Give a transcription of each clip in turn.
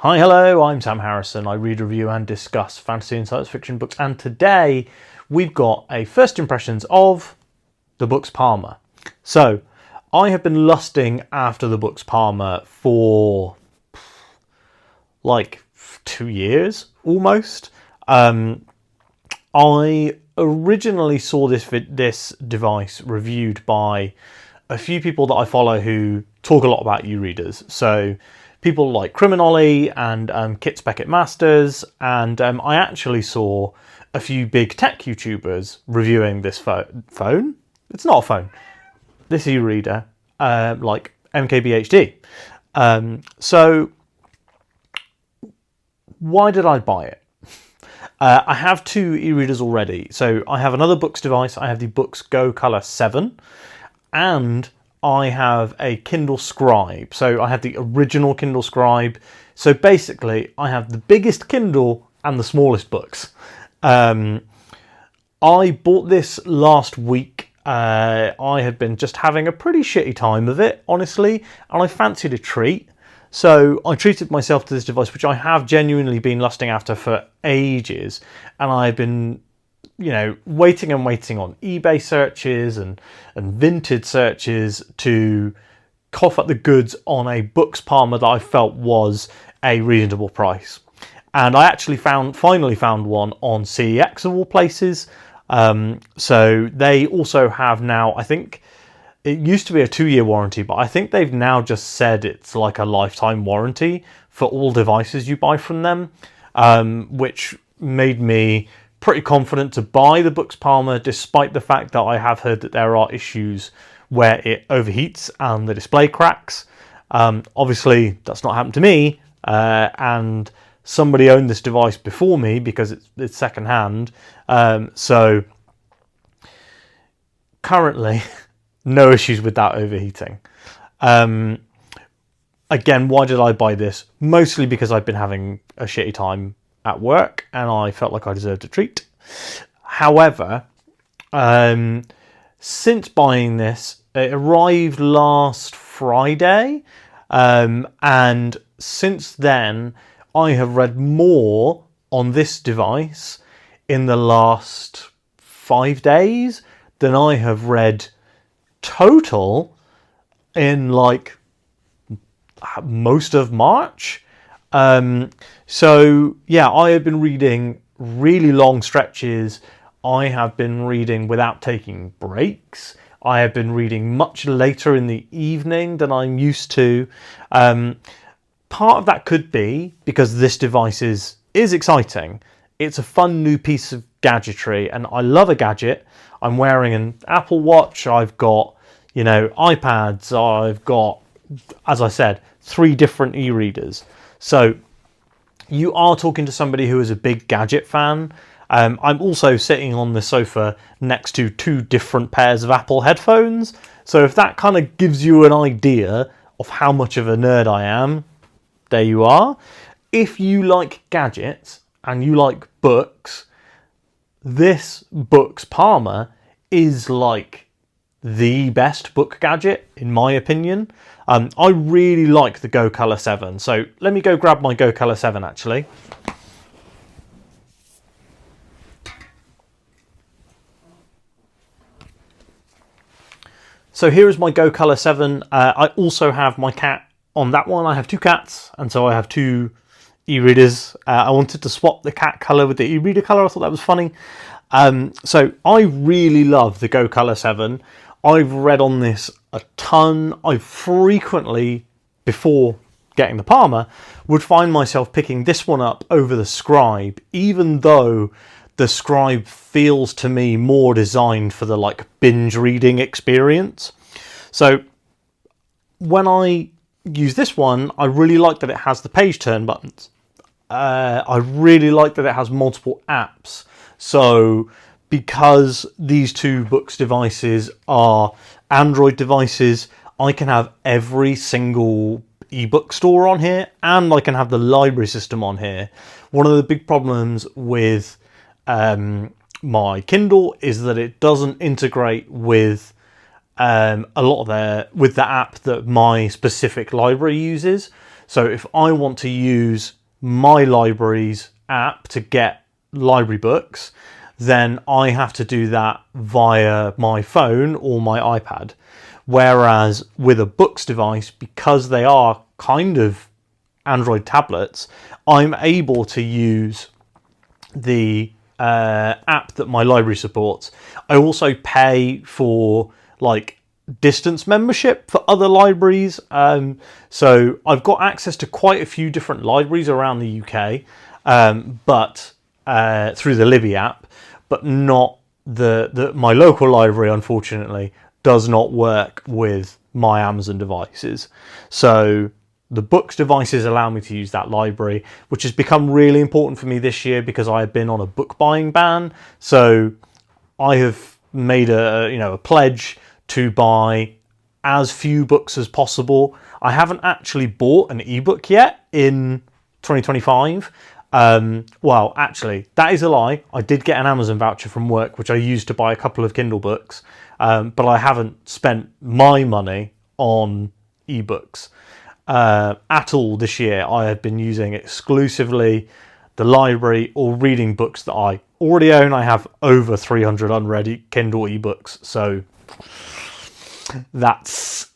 Hi, hello, I'm Sam Harrison. I read, review and discuss fantasy and science fiction books, and today we've got a first impressions of the Boox Palma. So, I have been lusting after the Boox Palma for like 2 years, almost. I originally saw this device reviewed by a few people that I follow who talk a lot about e-readers. So people like Criminolly and Kit Beckett Masters, and I actually saw a few big tech YouTubers reviewing this phone. It's not a phone. This e-reader, like MKBHD. So why did I buy it? I have two e-readers already. So I have another Boox device. I have the Boox Go Color 7, and I have a Kindle Scribe. So I have the original Kindle Scribe. So basically, I have the biggest Kindle and the smallest books. I bought this last week. I had been just having a pretty shitty time of it, honestly, and I fancied a treat. So I treated myself to this device, which I have genuinely been lusting after for ages, and I've been, waiting on eBay searches and Vinted searches to cough up the goods on a Boox Palma that I felt was a reasonable price. And I actually finally found one on CEX of all places. So they also have now, I think, it used to be a 2-year warranty, but I think they've now just said it's like a lifetime warranty for all devices you buy from them, which made me pretty confident to buy the Boox Palma, despite the fact that I have heard that there are issues where it overheats and the display cracks. Obviously, that's not happened to me, and somebody owned this device before me because it's secondhand. So currently, no issues with that overheating. Again, why did I buy this? Mostly because I've been having a shitty time at work and I felt like I deserved a treat. However, since buying this, it arrived last Friday, and since then I have read more on this device in the last 5 days than I have read total in like most of March. So yeah, I have been reading really long stretches. I have been reading without taking breaks. I have been reading much later in the evening than I'm used to. Part of that could be because this device is exciting. It's a fun new piece of gadgetry, and I love a gadget. I'm wearing an Apple Watch. I've got, iPads. I've got, as I said, 3 different e-readers. So you are talking to somebody who is a big gadget fan. I'm also sitting on the sofa next to 2 different pairs of Apple headphones. So if that kind of gives you an idea of how much of a nerd I am, there you are. If you like gadgets and you like books, this Boox Palma is like the best book gadget, in my opinion. I really like the Go Color 7. So let me go grab my Go Color 7 actually. So here is my Go Color 7. I also have my cat on that one. I have 2 cats, and so I have 2 e-readers. I wanted to swap the cat color with the e-reader color. I thought that was funny. So I really love the Go Color 7. I've read on this a ton. I frequently, before getting the Palma, would find myself picking this one up over the Scribe, even though the Scribe feels to me more designed for the binge reading experience. So when I use this one, I really like that it has the page turn buttons. I really like that it has multiple apps. So because these 2 Boox devices are Android devices, I can have every single ebook store on here, and I can have the library system on here. One of the big problems with my Kindle is that it doesn't integrate with a lot of with the app that my specific library uses. So if I want to use my library's app to get library books, then I have to do that via my phone or my iPad. Whereas with a Boox device, because they are kind of Android tablets, I'm able to use the app that my library supports. I also pay for like distance membership for other libraries. So I've got access to quite a few different libraries around the UK, but through the Libby app, but not my local library, unfortunately, does not work with my Amazon devices. So the Boox devices allow me to use that library, which has become really important for me this year because I have been on a book buying ban. So I have made a pledge to buy as few books as possible. I haven't actually bought an ebook yet in 2025. Well, actually, that is a lie. I did get an Amazon voucher from work, which I used to buy a couple of Kindle books, but I haven't spent my money on ebooks at all this year. I have been using exclusively the library or reading books that I already own. I have over 300 unread Kindle ebooks, so that's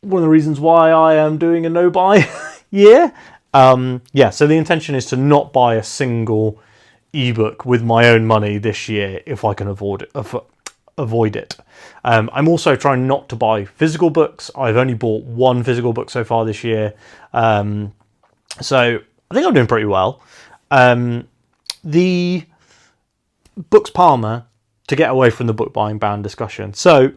one of the reasons why I am doing a no-buy year. So the intention is to not buy a single ebook with my own money this year if I can avoid it. I'm also trying not to buy physical books. I've only bought one physical book so far this year. So I think I'm doing pretty well. The Boox Palma, to get away from the book buying ban discussion. So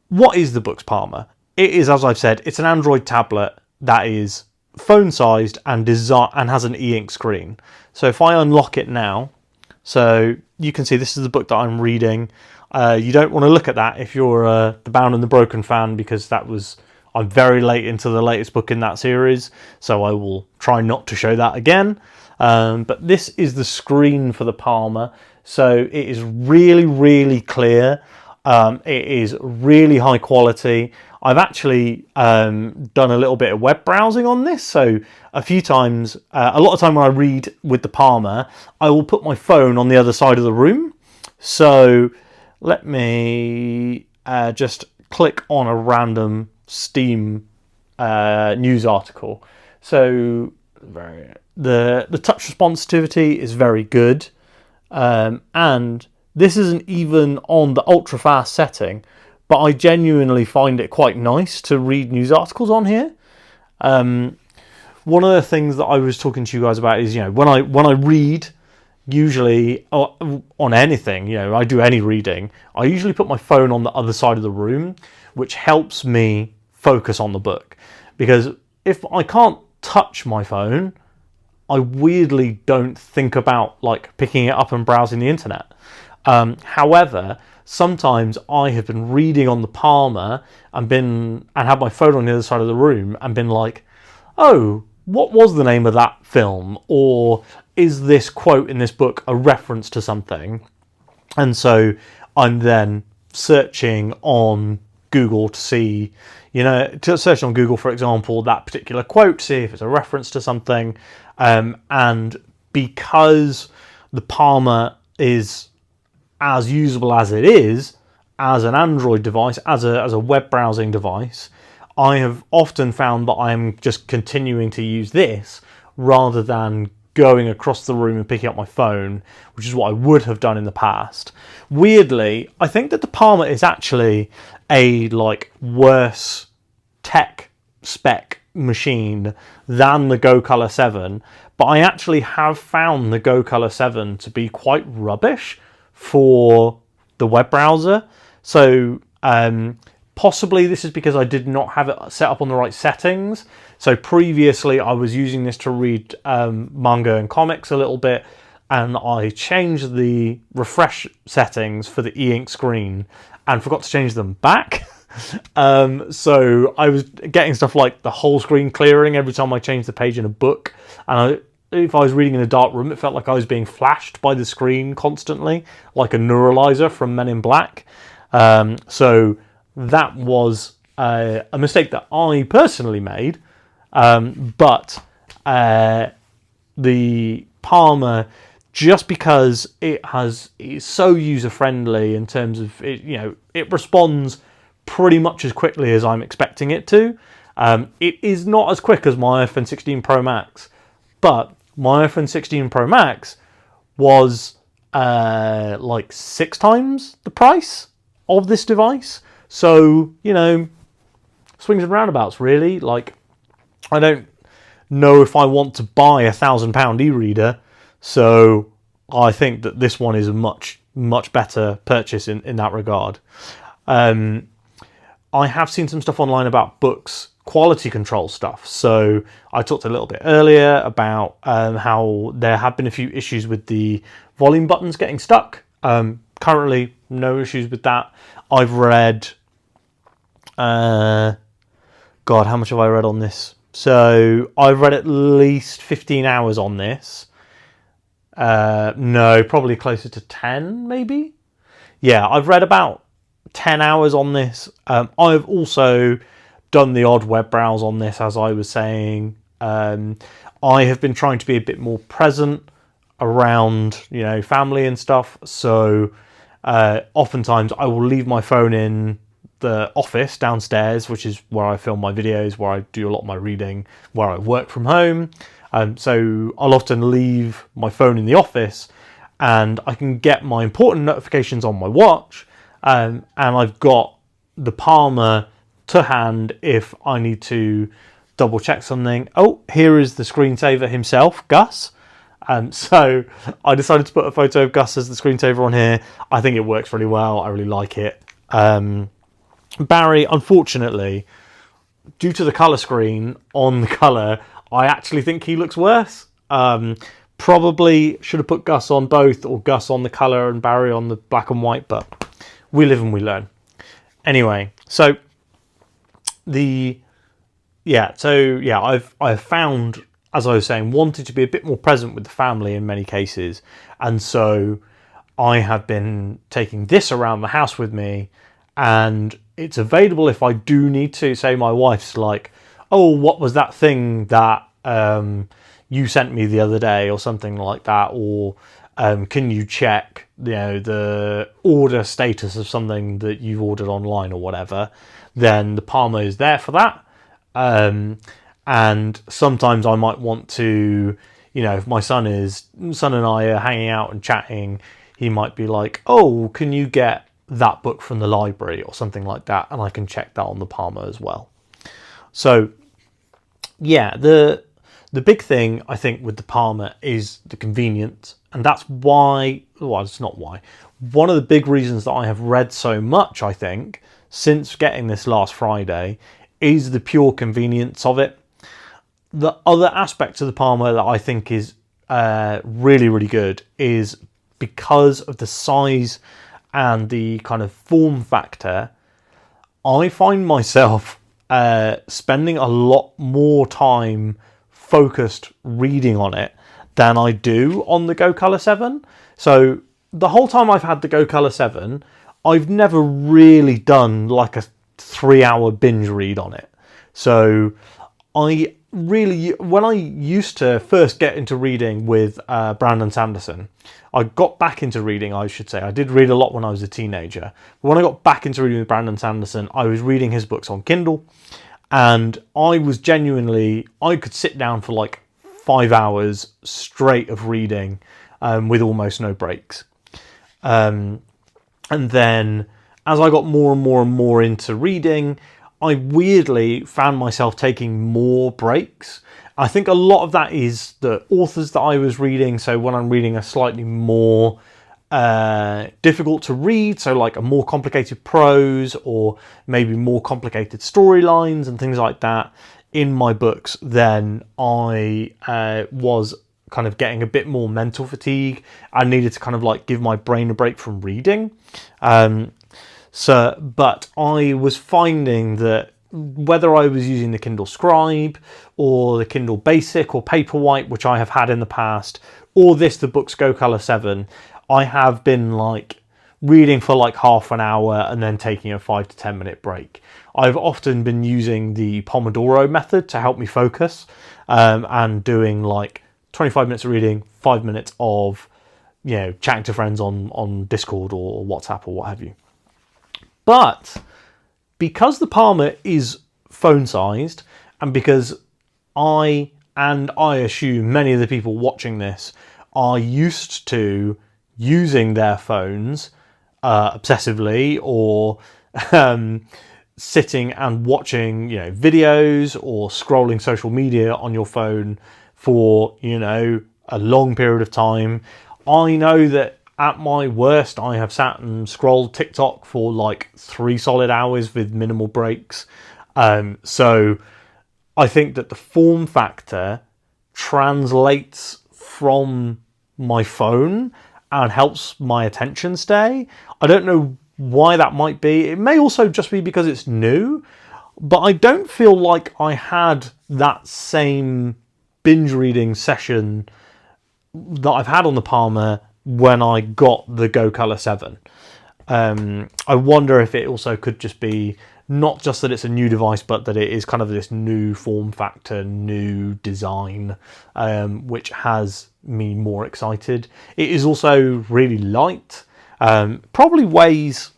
what is the Boox Palma? It is, as I've said, it's an Android tablet that is phone-sized and has an e-ink screen. So if I unlock it now, so you can see this is the book that I'm reading. You don't want to look at that if you're the Bound and the Broken fan, because I'm very late into the latest book in that series, so I will try not to show that again. But this is the screen for the Palma, so it is really, really clear. It is really high quality. I've actually done a little bit of web browsing on this, so a lot of time when I read with the Palma, I will put my phone on the other side of the room. So let me just click on a random Steam news article. So the touch responsivity is very good, and this isn't even on the ultra fast setting, but I genuinely find it quite nice to read news articles on here. One of the things that I was talking to you guys about is, when I read, usually on anything, I do any reading, I usually put my phone on the other side of the room, which helps me focus on the book. Because if I can't touch my phone, I weirdly don't think about picking it up and browsing the internet. However, sometimes I have been reading on the Palma and had my phone on the other side of the room and been like, oh, what was the name of that film? Or is this quote in this book a reference to something? And so I'm then searching on Google to see, search on Google, for example, that particular quote, see if it's a reference to something. And because the Palma is as usable as it is, as an Android device, as a web browsing device, I have often found that I'm just continuing to use this rather than going across the room and picking up my phone, which is what I would have done in the past. Weirdly, I think that the Palma is actually a worse tech spec machine than the Go Color 7, but I actually have found the Go Color 7 to be quite rubbish for the web browser. So possibly this is because I did not have it set up on the right settings. So previously I was using this to read manga and comics a little bit, and I changed the refresh settings for the e-ink screen and forgot to change them back. So I was getting stuff like the whole screen clearing every time I changed the page in a book, and if I was reading in a dark room, it felt like I was being flashed by the screen constantly, like a neuralizer from Men in Black. So that was a mistake that I personally made, But the Palma, just because it's so user friendly in terms of it, it responds pretty much as quickly as I'm expecting it to. It is not as quick as my iPhone 16 Pro Max, but my iPhone 16 Pro Max was like 6 times the price of this device. So, swings and roundabouts, really. Like, I don't know if I want to buy £1,000 e-reader, so I think that this one is a much, much better purchase in that regard. I have seen some stuff online about books quality control stuff. So I talked a little bit earlier about how there have been a few issues with the volume buttons getting stuck. Currently, no issues with that. I've read... God, how much have I read on this? So I've read at least 15 hours on this. No, probably closer to 10, maybe? Yeah, I've read about 10 hours on this. I've also done the odd web browse on this, as I was saying. I have been trying to be a bit more present around, family and stuff. So oftentimes I will leave my phone in the office downstairs, which is where I film my videos, where I do a lot of my reading, where I work from home. So I'll often leave my phone in the office, and I can get my important notifications on my watch, and I've got the Palma to hand if I need to double check something. Oh, here is the screensaver himself, Gus. So I decided to put a photo of Gus as the screensaver on here. I think it works really well. I really like it. Barry, unfortunately, due to the colour screen on the colour, I actually think he looks worse. Probably should have put Gus on both, or Gus on the colour and Barry on the black and white, but we live and we learn. Anyway, I've found, as I was saying, wanted to be a bit more present with the family in many cases, and so I have been taking this around the house with me, and it's available if I do need to. Say my wife's like, oh, what was that thing that you sent me the other day, or something like that, or can you check the order status of something that you've ordered online or whatever, then the Palma is there for that. And sometimes I might want to, if my son and I are hanging out and chatting, he might be like, oh, can you get that book from the library or something like that, and I can check that on the Palma as well. So yeah, the big thing I think with the Palma is the convenience, and that's why, well, it's not why, one of the big reasons that I have read so much, I think, since getting this last Friday, is the pure convenience of it. The other aspect of the Palma that I think is really, really good is because of the size and the kind of form factor. I find myself spending a lot more time focused reading on it than I do on the Go Color 7. So the whole time I've had the Go Color 7, I've never really done like a 3-hour binge read on it. So when I used to first get into reading with Brandon Sanderson, I got back into reading, I should say. I did read a lot when I was a teenager. But when I got back into reading with Brandon Sanderson, I was reading his books on Kindle. And I could sit down for like 5 hours straight of reading with almost no breaks. And then as I got more and more and more into reading, I weirdly found myself taking more breaks. I think a lot of that is the authors that I was reading. So when I'm reading a slightly more difficult to read, so like a more complicated prose or maybe more complicated storylines and things like that in my books, then I was kind of getting a bit more mental fatigue. I needed to kind of like give my brain a break from reading. But I was finding that whether I was using the Kindle Scribe or the Kindle Basic or Paperwhite, which I have had in the past, or the Boox Go Color 7, I have been like reading for like half an hour and then taking a 5 to 10 minute break. I've often been using the Pomodoro method to help me focus, and doing like 25 minutes of reading, 5 minutes of, chatting to friends on Discord or WhatsApp or what have you. But because the Palma is phone sized, and because I assume many of the people watching this are used to using their phones obsessively, or sitting and watching videos or scrolling social media on your phone for a long period of time. I know that at my worst I have sat and scrolled TikTok for like 3 solid hours with minimal breaks. So I think that the form factor translates from my phone and helps my attention stay. I don't know why that might be. It may also just be because it's new, but I don't feel like I had that same binge reading session that I've had on the Palma when I got the Go Color 7. I wonder if it also could just be not just that it's a new device, but that it is kind of this new form factor, new design, which has me more excited. It is also really light. Probably weighs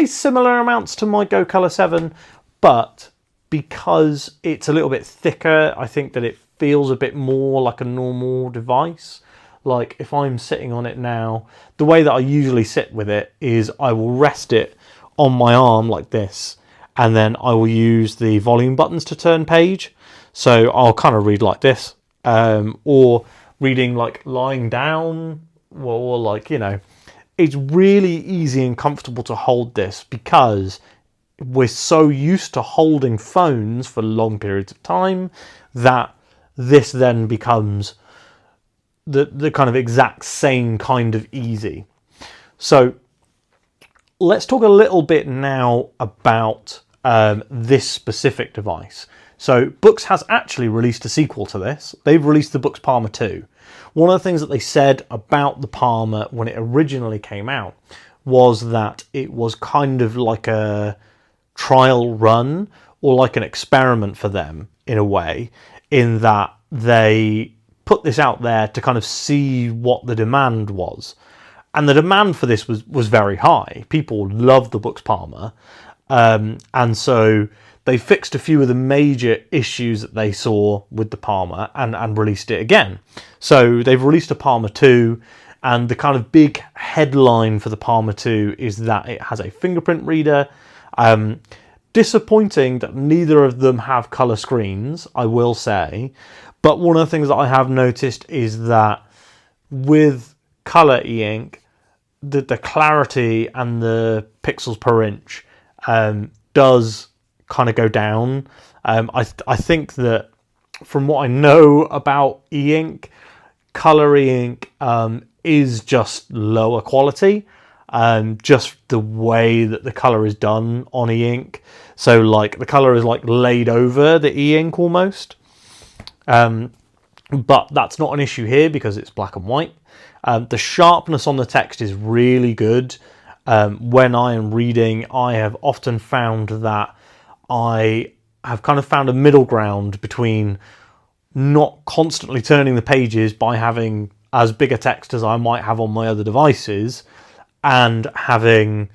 similar amounts to my Go Color 7, but because it's a little bit thicker, I think that it feels a bit more like a normal device. Like if I'm sitting on it now, the way that I usually sit with it is I will rest it on my arm like this, and then I will use the volume buttons to turn page. So I'll kind of read like this, or reading like lying down, or like, it's really easy and comfortable to hold this because we're so used to holding phones for long periods of time that this then becomes the kind of exact same kind of easy. So let's talk a little bit now about this specific device. So Boox has actually released a sequel to this. They've released the Boox Palma 2. One of the things that they said about the Palma when it originally came out was that it was kind of like a trial run, or like an experiment for them in a way, in that they put this out there to kind of see what the demand was. And the demand for this was very high. People loved the Boox Palma. And so they fixed a few of the major issues that they saw with the Palma and released it again. So they've released a Palma 2, and the kind of big headline for the Palma 2 is that it has a fingerprint reader. Disappointing that neither of them have colour screens, I will say. But one of the things that I have noticed is that with colour e-ink, the clarity and the pixels per inch does kind of go down. I think that from what I know about e-ink, colour e-ink is just lower quality. Just the way that the colour is done on e-ink. So like the colour is like laid over the e-ink almost. But that's not an issue here because it's black and white. The sharpness on the text is really good. When I am reading, I have often found that I have kind of found a middle ground between not constantly turning the pages by having as big a text as I might have on my other devices, and having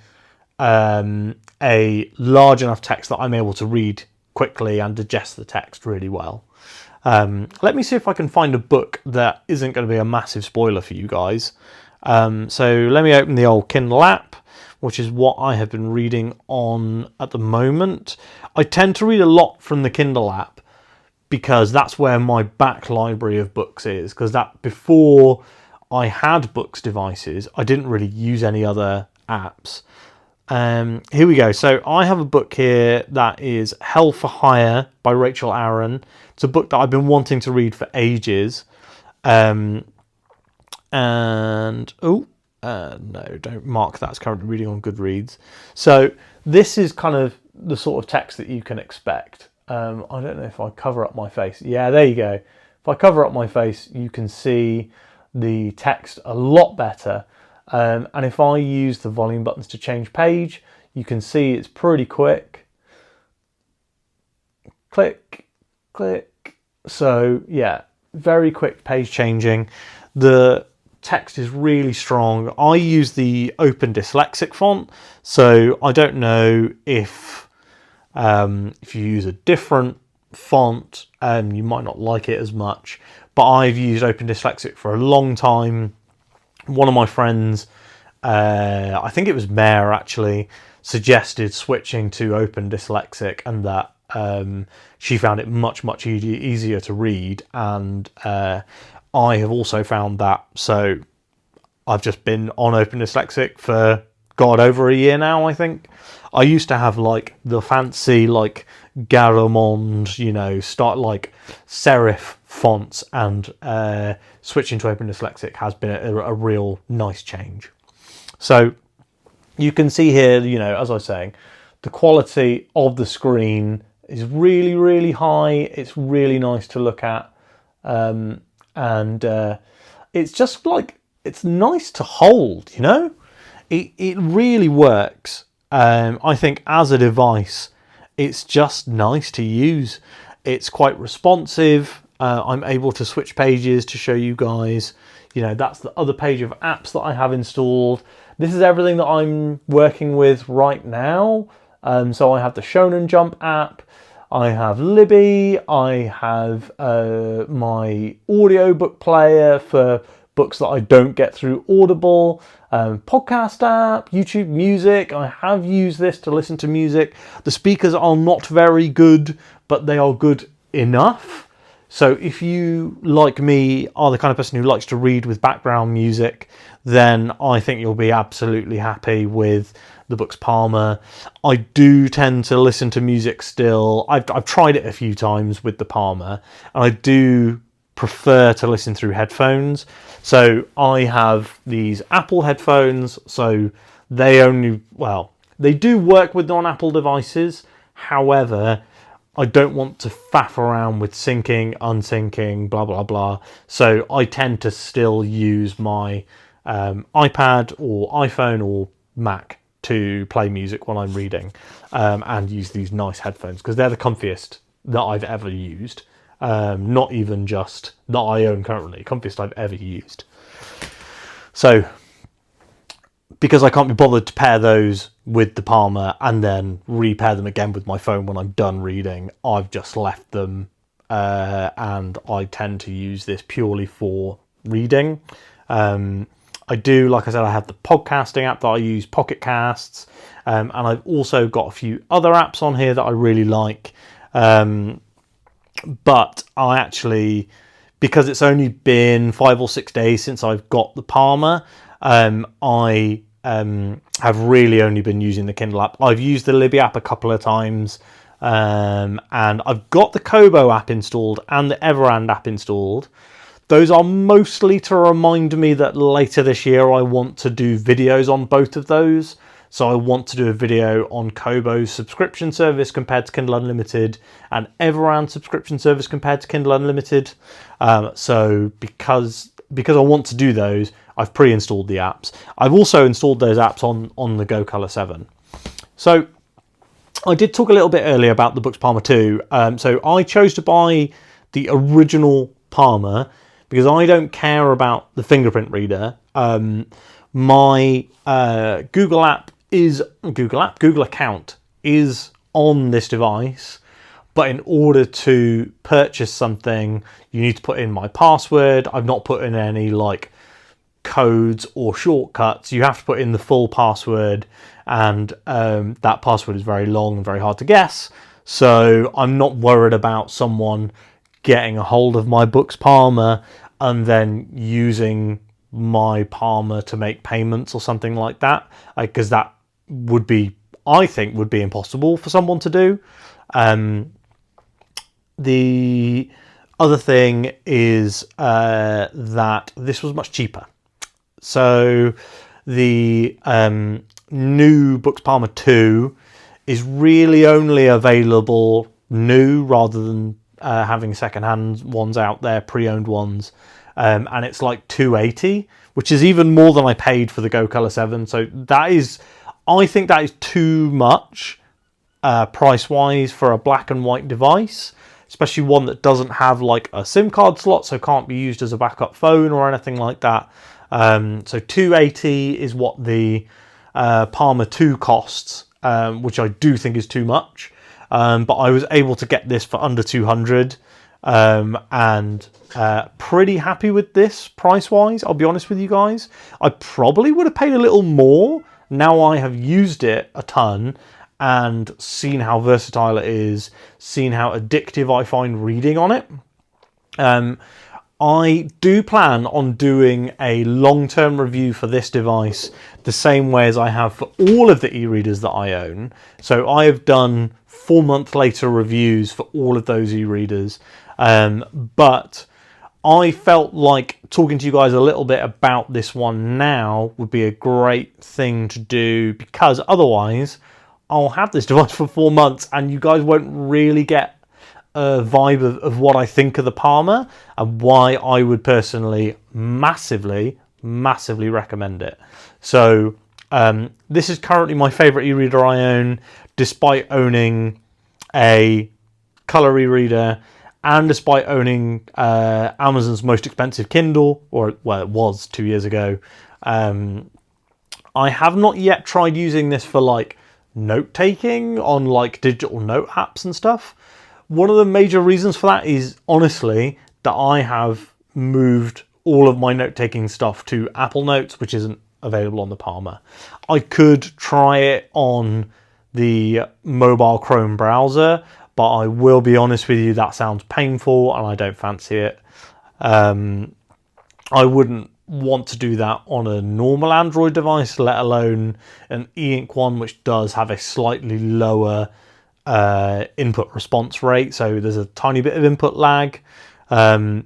a large enough text that I'm able to read quickly and digest the text really well. Let me see if I can find a book that isn't going to be a massive spoiler for you guys. So let me open the old Kindle app, which is what I have been reading on at the moment. I tend to read a lot from the Kindle app because that's where my back library of books is, because that before I had Boox devices, I didn't really use any other apps. Here we go. So I have a book here that is Hell for Hire by Rachel Aaron. It's a book that I've been wanting to read for ages. No, don't mark that. It's currently reading on Goodreads. So this is kind of the sort of text that you can expect. I don't know if I cover up my face. Yeah, there you go. If I cover up my face, you can see the text a lot better. And if I use the volume buttons to change page, you can see it's pretty quick. Click, click. So yeah, very quick page changing. The text is really strong. I use the Open Dyslexic font, so I don't know if you use a different font, you might not like it as much. But I've used Open Dyslexic for a long time. One of my friends, I think it was Mare actually, suggested switching to Open Dyslexic, and that she found it much easier to read, and I have also found that. So I've just been on Open Dyslexic for over a year now, I think. I used to have like the fancy like Garamond, start like serif fonts, and switching to Open Dyslexic has been a real nice change. So you can see here, as I was saying, the quality of the screen is really high. It's really nice to look at, and it's just like, it's nice to hold. It really works. I think as a device, it's just nice to use. It's quite responsive. I'm able to switch pages to show you guys. That's the other page of apps that I have installed. This is everything that I'm working with right now. So I have the Shonen Jump app. I have Libby. I have my audiobook player for books that I don't get through Audible. Podcast app, YouTube Music. I have used this to listen to music. The speakers are not very good, but they are good enough. So if you, like me, are the kind of person who likes to read with background music, then I think you'll be absolutely happy with the Boox Palma. I do tend to listen to music still. I've tried it a few times with the Palma, and I do prefer to listen through headphones. So I have these Apple headphones, so they do work with non-Apple devices. However, I don't want to faff around with syncing, unsyncing, blah blah blah. So I tend to still use my iPad or iPhone or Mac to play music while I'm reading, and use these nice headphones because they're the comfiest that I've ever used. Not even just that I own currently, comfiest I've ever used. So, because I can't be bothered to pair those with the Palma and then repair them again with my phone when I'm done reading, I've just left them, and I tend to use this purely for reading. I do, like I said, I have the podcasting app that I use, Pocket Casts, and I've also got a few other apps on here that I really like. But I actually, because it's only been 5 or 6 days since I've got the Palma, I have really only been using the Kindle app. I've used the Libby app a couple of times, and I've got the Kobo app installed and the Everand app installed. Those are mostly to remind me that later this year I want to do videos on both of those. So I want to do a video on Kobo's subscription service compared to Kindle Unlimited, and Everand subscription service compared to Kindle Unlimited. So because I want to do those, I've pre-installed the apps. I've also installed those apps on the Go Color 7. So I did talk a little bit earlier about the Boox Palma 2. So I chose to buy the original Palma because I don't care about the fingerprint reader. My Google account is on this device, but in order to purchase something, you need to put in my password. I've not put in any like codes or shortcuts. You have to put in the full password, and that password is very long and very hard to guess. So I'm not worried about someone getting a hold of my Boox Palma and then using my Palma to make payments or something like that, because that would be, I think, would be impossible for someone to do. The other thing is that this was much cheaper. So the new Boox Palma 2 is really only available new rather than having second-hand ones out there, pre-owned ones, and it's like $280, which is even more than I paid for the Go Color 7. So I think that is too much price-wise for a black and white device, especially one that doesn't have like a SIM card slot, so can't be used as a backup phone or anything like that. So $280 is what the Palma 2 costs, which I do think is too much. But I was able to get this for under $200, and pretty happy with this price-wise, I'll be honest with you guys. I probably would have paid a little more. Now I have used it a ton and seen how versatile it is, seen how addictive I find reading on it. I do plan on doing a long-term review for this device the same way as I have for all of the e-readers that I own. So I have done 4-month later reviews for all of those e-readers. But I felt like talking to you guys a little bit about this one now would be a great thing to do, because otherwise I'll have this device for 4 months and you guys won't really get a vibe of what I think of the Palma and why I would personally massively recommend it. So this is currently my favorite e-reader I own, despite owning a color e-reader and despite owning Amazon's most expensive Kindle, or well, it was 2 years ago. I have not yet tried using this for like note taking on like digital note apps and stuff. One of the major reasons for that is honestly that I have moved all of my note-taking stuff to Apple Notes, which isn't available on the Palma. I could try it on the mobile Chrome browser, but I will be honest with you, that sounds painful and I don't fancy it. I wouldn't want to do that on a normal Android device, let alone an e-ink one, which does have a slightly lower input response rate, so there's a tiny bit of input lag. I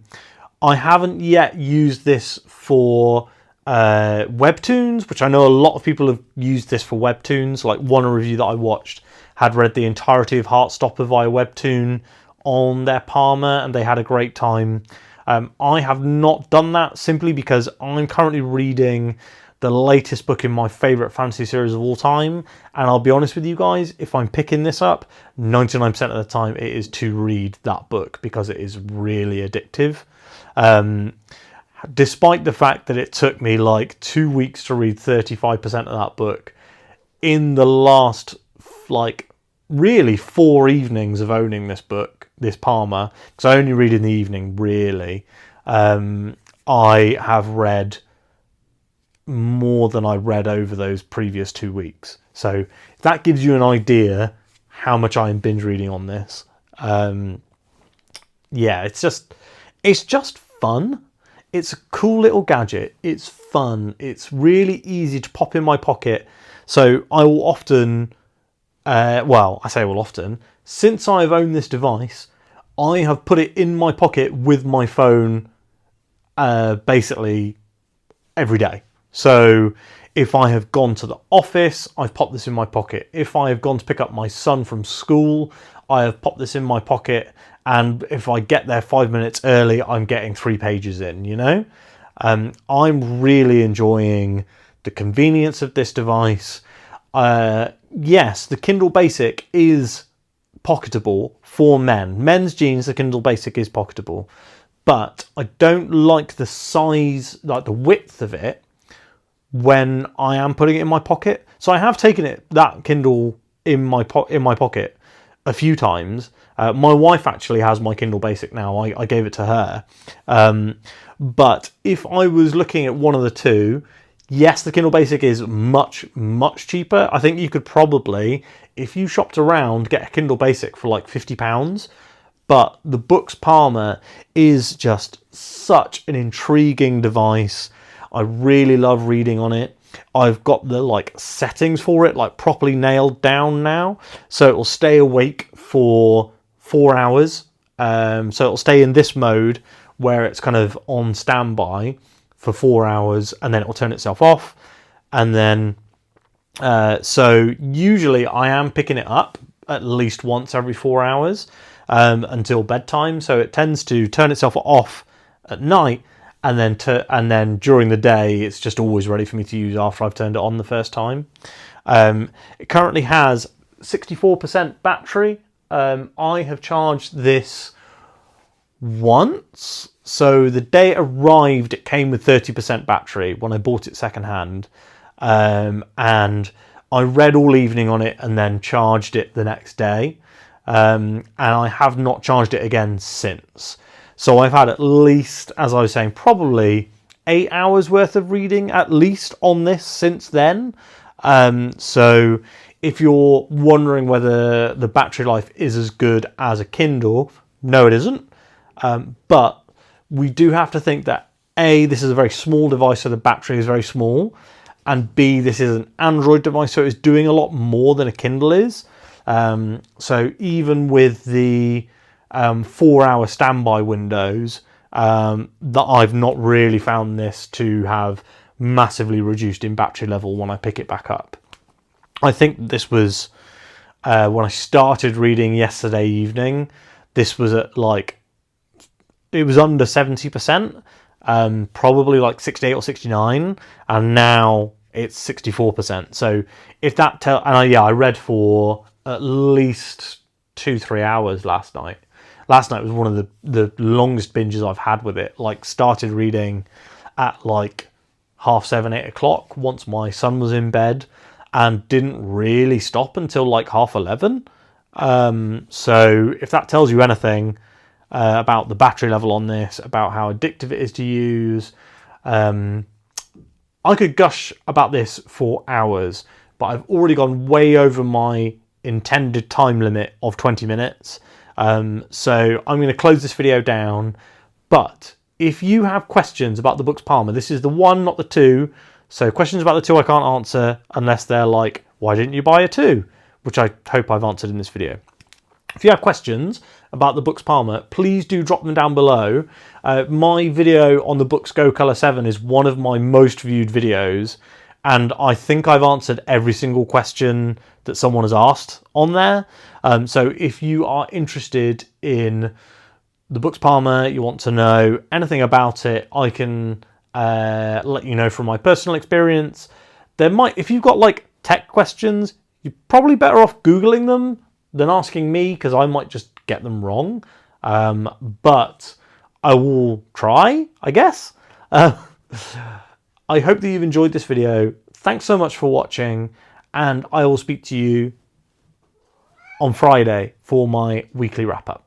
haven't yet used this for webtoons, which I know a lot of people have used this for webtoons. Like one review that I watched had read the entirety of Heartstopper via webtoon on their Palma and they had a great time. I have not done that simply because I'm currently reading the latest book in my favourite fantasy series of all time, and I'll be honest with you guys, if I'm picking this up, 99% of the time it is to read that book because it is really addictive. Despite the fact that it took me like 2 weeks to read 35% of that book, in the last like really 4 evenings of owning this book, this Palma, because I only read in the evening really, I have read more than I read over those previous 2 weeks. So that gives you an idea how much I am binge reading on this. Yeah, it's just fun. It's a cool little gadget. It's fun. It's really easy to pop in my pocket. So I will often, well, I say will often, since I've owned this device, I have put it in my pocket with my phone basically every day. So if I have gone to the office, I've popped this in my pocket. If I have gone to pick up my son from school, I have popped this in my pocket. And if I get there 5 minutes early, I'm getting 3 pages in, you know? I'm really enjoying the convenience of this device. Yes, the Kindle Basic is pocketable for men. Men's jeans, the Kindle Basic is pocketable. But I don't like the size, like the width of it, when I am putting it in my pocket. So I have taken that Kindle in my pocket a few times. My wife actually has my Kindle Basic now. I gave it to her. But if I was looking at one of the two, yes, the Kindle Basic is much cheaper. I think you could probably, if you shopped around, get a Kindle Basic for like £50. But the Boox Palma is just such an intriguing device. I really love reading on it. I've got the like settings for it like properly nailed down now, so it will stay awake for 4 hours. So it'll stay in this mode where it's kind of on standby for 4 hours, and then it will turn itself off. And then so usually I am picking it up at least once every 4 hours until bedtime. So it tends to turn itself off at night, and then during the day it's just always ready for me to use after I've turned it on the first time. It currently has 64% battery. I have charged this once. So the day it arrived, it came with 30% battery when I bought it secondhand. And I read all evening on it and then charged it the next day. And I have not charged it again since. So I've had at least, as I was saying, probably 8 hours worth of reading at least on this since then. So if you're wondering whether the battery life is as good as a Kindle, no, it isn't. But we do have to think that A, this is a very small device, so the battery is very small, and B, this is an Android device, so it's doing a lot more than a Kindle is. So even with the 4-hour standby windows, that I've not really found this to have massively reduced in battery level when I pick it back up. I think this was when I started reading yesterday evening, this was at it was under 70%, probably like 68 or 69, and now it's 64%. So if that I read for at least 2-3 hours last night. Last night was one of the longest binges I've had with it. Started reading at 7:30, 8 o'clock once my son was in bed, and didn't really stop until 11:30. So if that tells you anything about the battery level on this, about how addictive it is to use, I could gush about this for hours, but I've already gone way over my intended time limit of 20 minutes. So I'm going to close this video down. But if you have questions about the Boox Palma, this is the one, not the two. So questions about the two I can't answer unless they're why didn't you buy a two? Which I hope I've answered in this video. If you have questions about the Boox Palma, please do drop them down below. My video on the Boox Go Color 7 is one of my most viewed videos, and I think I've answered every single question that someone has asked on there. So if you are interested in the Boox Palma, you want to know anything about it, I can let you know from my personal experience. If you've got tech questions, you're probably better off Googling them than asking me, because I might just get them wrong. But I will try, I guess. I hope that you've enjoyed this video. Thanks so much for watching, and I will speak to you on Friday for my weekly wrap-up.